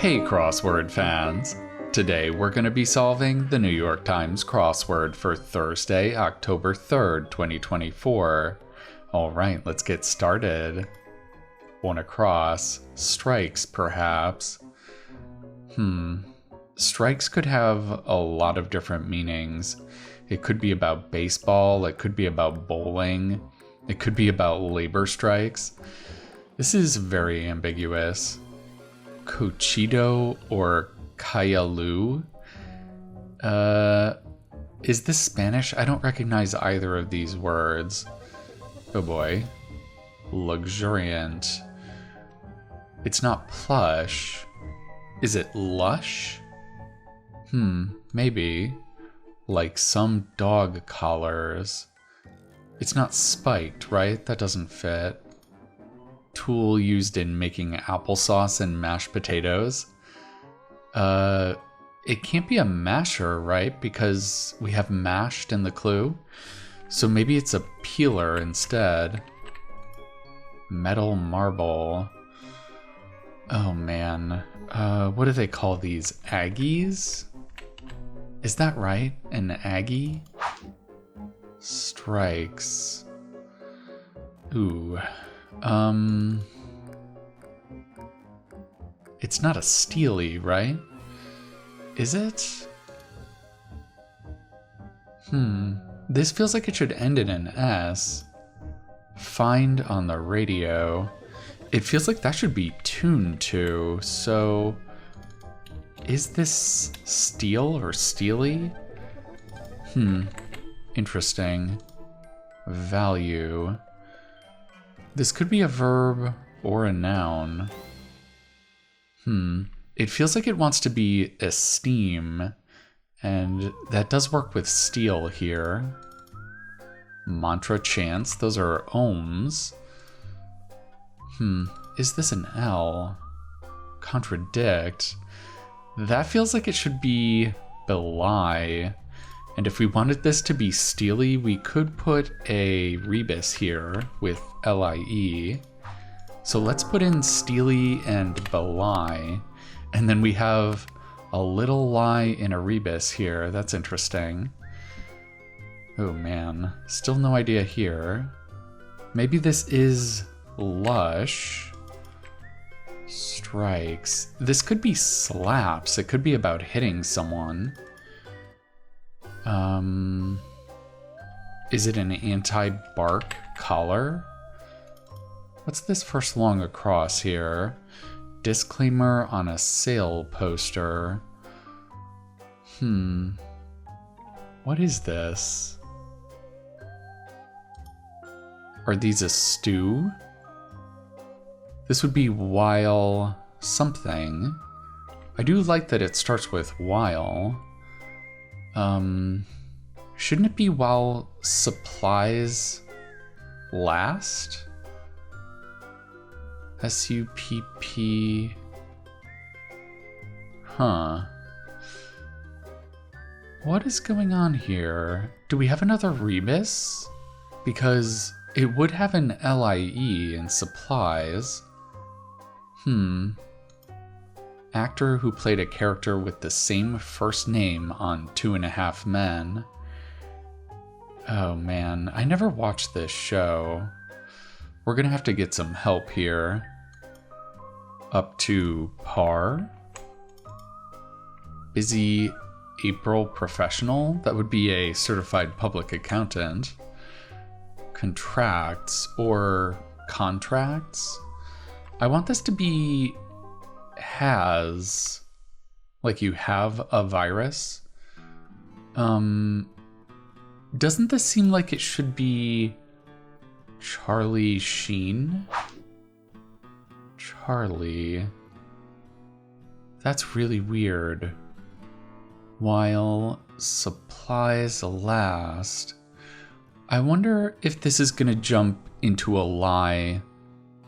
Hey crossword fans! Today we're going to be solving the New York Times crossword for Thursday, October 3rd, 2024. Alright, let's get started. One across. Strikes, perhaps. Strikes could have a lot of different meanings. It could be about baseball, it could be about bowling, it could be about labor strikes. This is very ambiguous. Cochito or Kayalu? Is this Spanish? I don't recognize either of these words. Oh boy. Luxuriant. It's not plush. Is it lush? Maybe. Like some dog collars. It's not spiked, right? That doesn't fit. Tool used in making applesauce and mashed potatoes. It can't be a masher, right? Because we have mashed in the clue. So maybe it's a peeler instead. Metal marble. Oh man. What do they call these? Aggies? Is that right? An Aggie? Strikes. Ooh. It's not a steely, right? Is it? This feels like it should end in an S. Find on the radio. It feels like that should be tuned to, so... Is this steel or steely? Interesting. Value. This could be a verb or a noun. It feels like it wants to be esteem, and that does work with steel here. Mantra chants, those are ohms. Is this an L? Contradict. That feels like it should be belie. And if we wanted this to be steely, we could put a rebus here with L-I-E. So let's put in steely and belie. And then we have a little lie in a rebus here. That's interesting. Oh man, still no idea here. Maybe this is lush. Strikes. This could be slaps. It could be about hitting someone. Is it an anti-bark collar? What's this first long across here? Disclaimer on a sale poster. What is this? Are these a stew? This would be while something. I do like that it starts with while. Shouldn't it be while supplies last? S-U-P-P... What is going on here? Do we have another rebus? Because it would have an L-I-E in supplies. Actor who played a character with the same first name on 2.5 Men. Oh man, I never watched this show. We're gonna have to get some help here. Up to par. Busy April professional? That would be a certified public accountant. Contracts or contracts? I want this to be has, like you have a virus. Doesn't this seem like it should be Charlie Sheen? Charlie. That's really weird. While supplies last. I wonder if this is gonna jump into a lie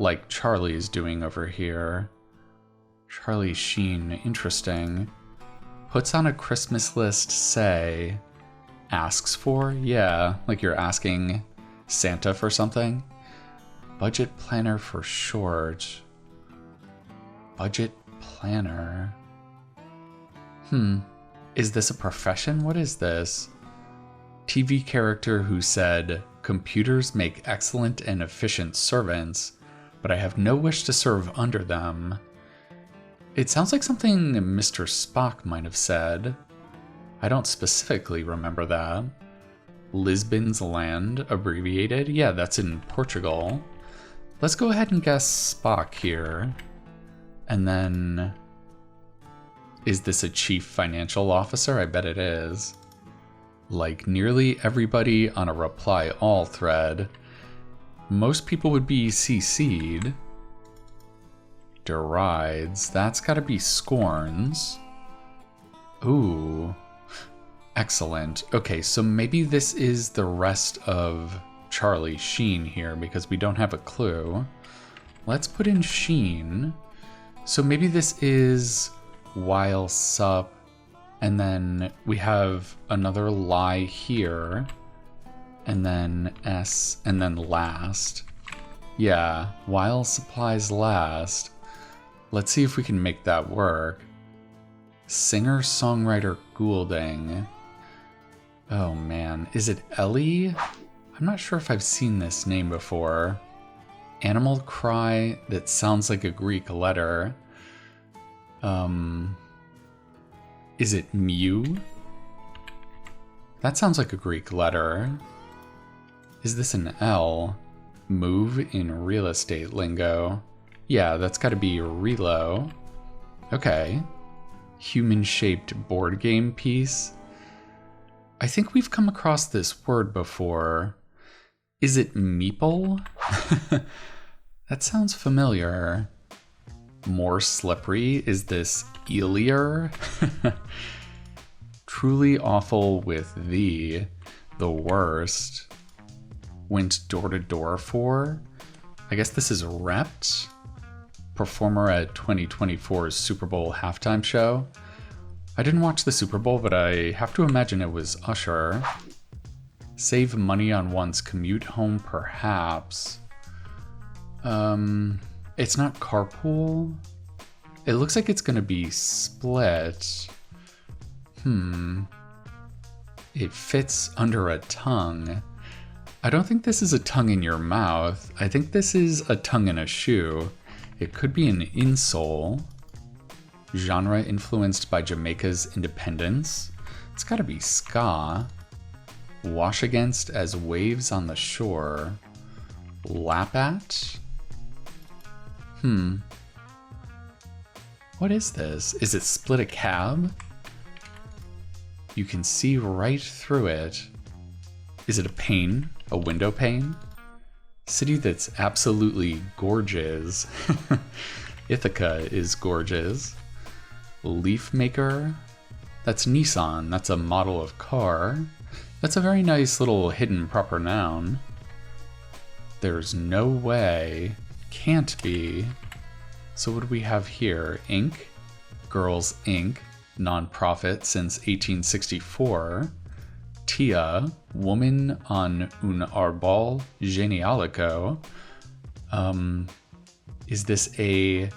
like Charlie's doing over here. Charlie Sheen, interesting. Puts on a Christmas list, say. Asks for? Yeah, like you're asking Santa for something. Budget planner for short. Budget planner. Is this a profession? What is this? TV character who said, computers make excellent and efficient servants, but I have no wish to serve under them. It sounds like something Mr. Spock might have said. I don't specifically remember that. Lisbon's Land, abbreviated? Yeah, that's in Portugal. Let's go ahead and guess Spock here. And then, is this a chief financial officer? I bet it is. Like nearly everybody on a reply all thread, most people would be CC'd. Derides, that's gotta be scorns. Ooh, excellent. Okay, so maybe this is the rest of Charlie Sheen here because we don't have a clue. Let's put in Sheen. So maybe this is while sup, and then we have another lie here, and then S, and then last. Yeah, while supplies last. Let's see if we can make that work. Singer-songwriter Goulding. Oh man, is it Ellie? I'm not sure if I've seen this name before. Animal cry that sounds like a Greek letter. Is it Mew? That sounds like a Greek letter. Is this an L? Move in real estate lingo. Yeah, that's gotta be relo. Okay. Human-shaped board game piece. I think we've come across this word before. Is it meeple? That sounds familiar. More slippery? Is this eelier? Truly awful with the worst. Went door to door for? I guess this is Rept? Performer at 2024's Super Bowl halftime show. I didn't watch the Super Bowl, but I have to imagine it was Usher. Save money on one's commute home, perhaps. It's not carpool. It looks like it's gonna be split. It fits under a tongue. I don't think this is a tongue in your mouth. I think this is a tongue in a shoe. It could be an insole. Genre influenced by Jamaica's independence. It's gotta be ska. Wash against as waves on the shore. Lap at? What is this? Is it split a cab? You can see right through it. Is it a pane? A window pane? City that's absolutely gorgeous. Ithaca is gorgeous. Leaf maker? That's Nissan. That's a model of car. That's a very nice little hidden proper noun. There's no way. Can't be. So what do we have here? Inc. Girls Inc. Non-profit since 1864. Tia, woman on un arbol genealogico. Is this a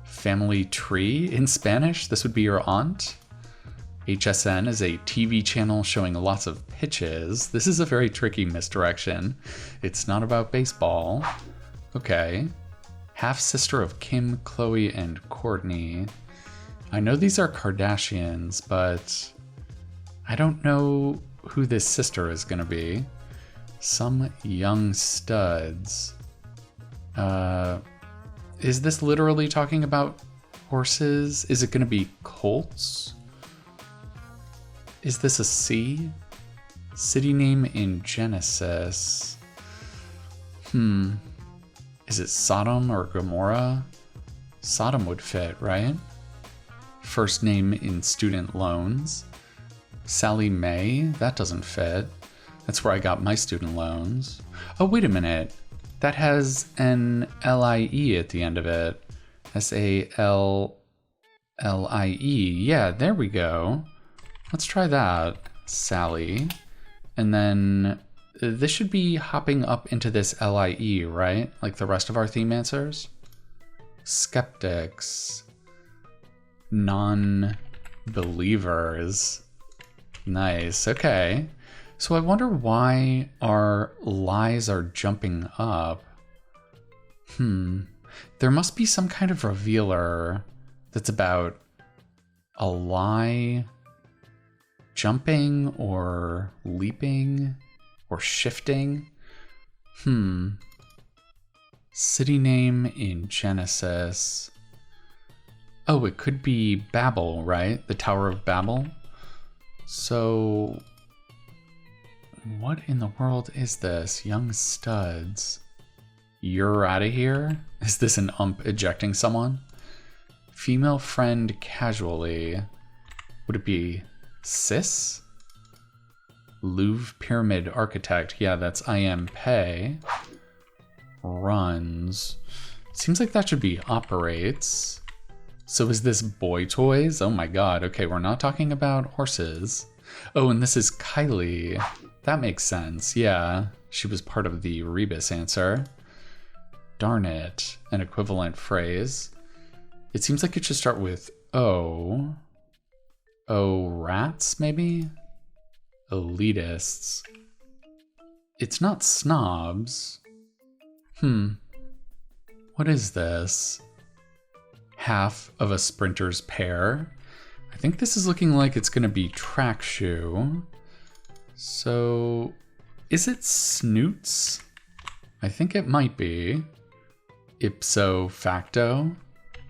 family tree in Spanish? This would be your aunt. HSN is a TV channel showing lots of pitches. This is a very tricky misdirection. It's not about baseball. Okay. Half-sister of Kim, Chloe, and Courtney. I know these are Kardashians, but I don't know who this sister is going to be. Some young studs. Is this literally talking about horses? Is it going to be colts? Is this a C? City name in Genesis. Is it Sodom or Gomorrah? Sodom would fit, right? First name in student loans. Sally Mae? That doesn't fit. That's where I got my student loans. Oh, wait a minute. That has an L-I-E at the end of it. S-A-L-L-I-E. Yeah, there we go. Let's try that. Sally. And then this should be hopping up into this L-I-E, right? Like the rest of our theme answers? Skeptics. non-believers. Nice, okay. So I wonder why our lies are jumping up. There must be some kind of revealer that's about a lie jumping or leaping or shifting. City name in Genesis. Oh, it could be Babel, right? The Tower of Babel. So what in the world is this? Young studs. You're out of here? Is this an ump ejecting someone? Female friend casually. Would it be cis? Louvre Pyramid Architect. Yeah, that's I am pay. Runs. Seems like that should be operates. So is this boy toys? Oh my god. Okay, we're not talking about horses. Oh, and this is Kylie. That makes sense. Yeah, she was part of the Rebus answer. Darn it. An equivalent phrase. It seems like it should start with O. Oh, rats, maybe? Elitists. It's not snobs. What is this? Half of a sprinter's pair. I think this is looking like it's going to be track shoe. So, is it snoots? I think it might be. Ipso facto.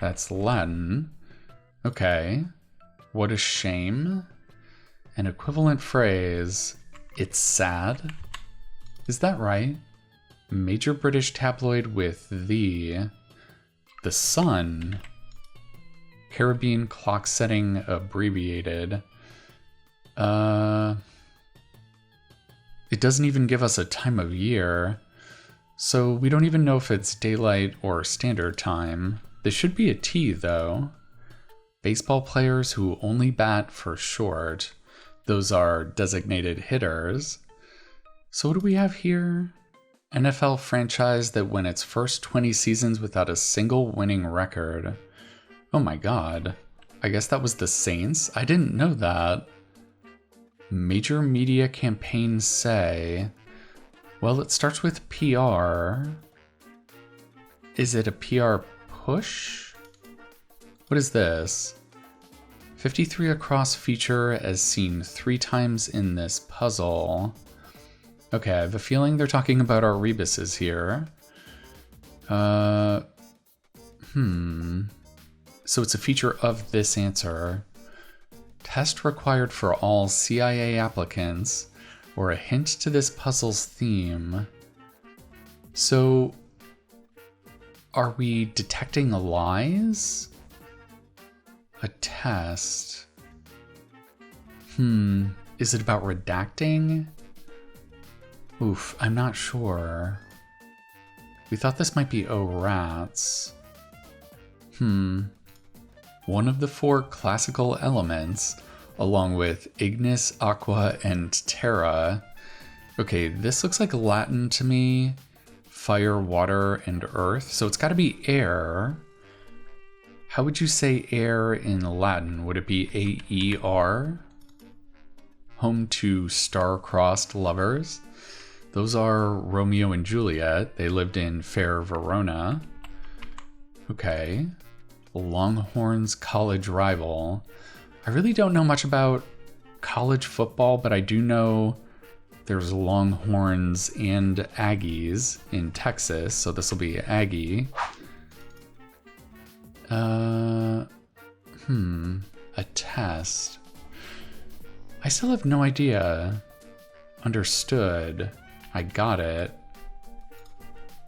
That's Latin. Okay. What a shame. An equivalent phrase. It's sad. Is that right? Major British tabloid with the Sun. Caribbean clock setting abbreviated. It doesn't even give us a time of year. So we don't even know if it's daylight or standard time. This should be a T though. Baseball players who only bat for short. Those are designated hitters. So what do we have here? NFL franchise that went its first 20 seasons without a single winning record. Oh my god. I guess that was the Saints? I didn't know that. Major media campaigns say... Well, it starts with PR. Is it a PR push? What is this? 53 across feature as seen 3 times in this puzzle. Okay, I have a feeling they're talking about our rebuses here. So it's a feature of this answer. Test required for all CIA applicants, or a hint to this puzzle's theme. So, are we detecting lies? A test. Is it about redacting? Oof, I'm not sure. We thought this might be oh rats. One of the 4 classical elements, along with ignis, aqua, and terra. Okay, this looks like Latin to me. Fire, water, and earth. So it's got to be air. How would you say air in Latin? Would it be A-E-R? Home to star-crossed lovers. Those are Romeo and Juliet. They lived in fair Verona. Okay. Longhorns college rival. I really don't know much about college football, but I do know there's Longhorns and Aggies in Texas, so this will be Aggie. A test. I still have no idea. Understood. I got it.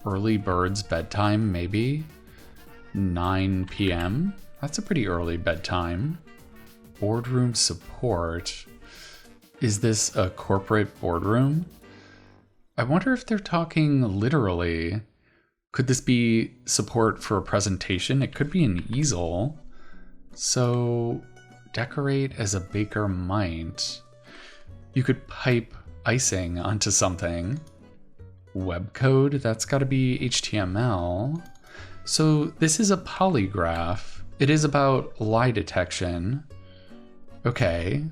Early bird's bedtime, maybe? 9 p.m.? That's a pretty early bedtime. Boardroom support. Is this a corporate boardroom? I wonder if they're talking literally. Could this be support for a presentation? It could be an easel. So, decorate as a baker might. You could pipe icing onto something. Web code, that's gotta be HTML. So this is a polygraph. It is about lie detection. Okay.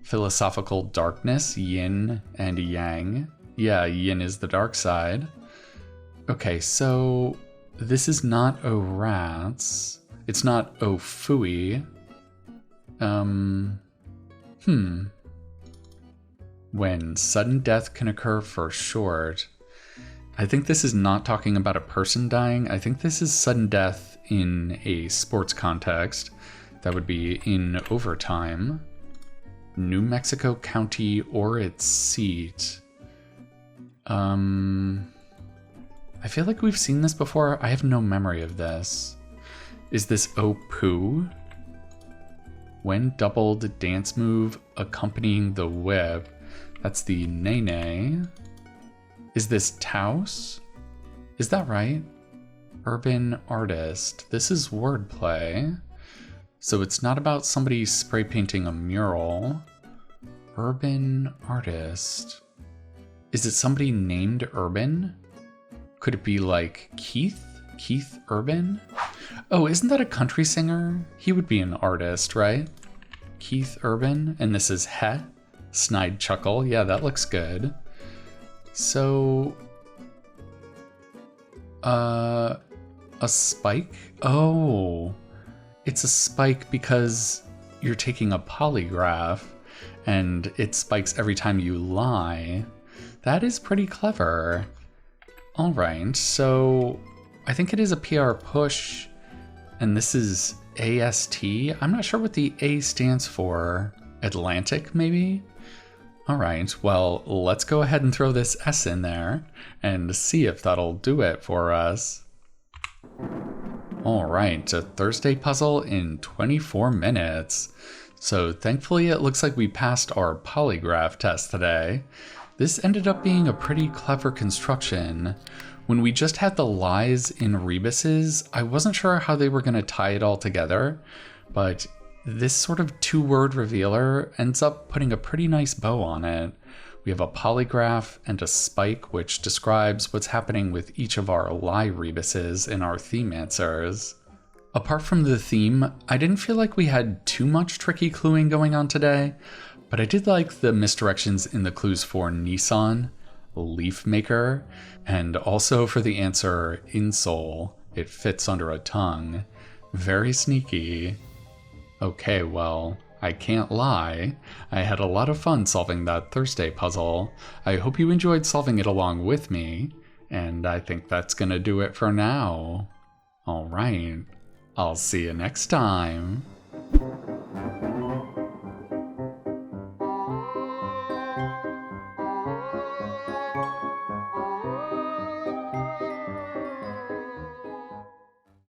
Philosophical darkness, yin and yang. Yeah, yin is the dark side. Okay, so this is not O rats. It's not O fooey. When sudden death can occur for short. I think this is not talking about a person dying. I think this is sudden death in a sports context. That would be in overtime. New Mexico County or its seat. I feel like we've seen this before. I have no memory of this. Is this O poo? When doubled dance move accompanying the whip. That's the nay-nay. Is this Taos? Is that right? Urban artist. This is wordplay. So it's not about somebody spray painting a mural. Urban artist. Is it somebody named Urban? Could it be like Keith? Keith Urban? Oh, isn't that a country singer? He would be an artist, right? Keith Urban. And this is Het. Snide chuckle. Yeah, that looks good. So, a spike? Oh, it's a spike because you're taking a polygraph and it spikes every time you lie. That is pretty clever. All right, so I think it is a PR push and this is AST. I'm not sure what the A stands for. Atlantic, maybe? All right, well, let's go ahead and throw this S in there and see if that'll do it for us. All right, a Thursday puzzle in 24 minutes. So thankfully it looks like we passed our polygraph test today. This ended up being a pretty clever construction. When we just had the lies in rebuses, I wasn't sure how they were gonna tie it all together, but this sort of two-word revealer ends up putting a pretty nice bow on it. We have a polygraph and a spike, which describes what's happening with each of our lie rebuses in our theme answers. Apart from the theme, I didn't feel like we had too much tricky cluing going on today, but I did like the misdirections in the clues for Nissan, Leaf Maker, and also for the answer insole. It fits under a tongue. Very sneaky. Okay, well, I can't lie. I had a lot of fun solving that Thursday puzzle. I hope you enjoyed solving it along with me, and I think that's gonna do it for now. All right, I'll see you next time.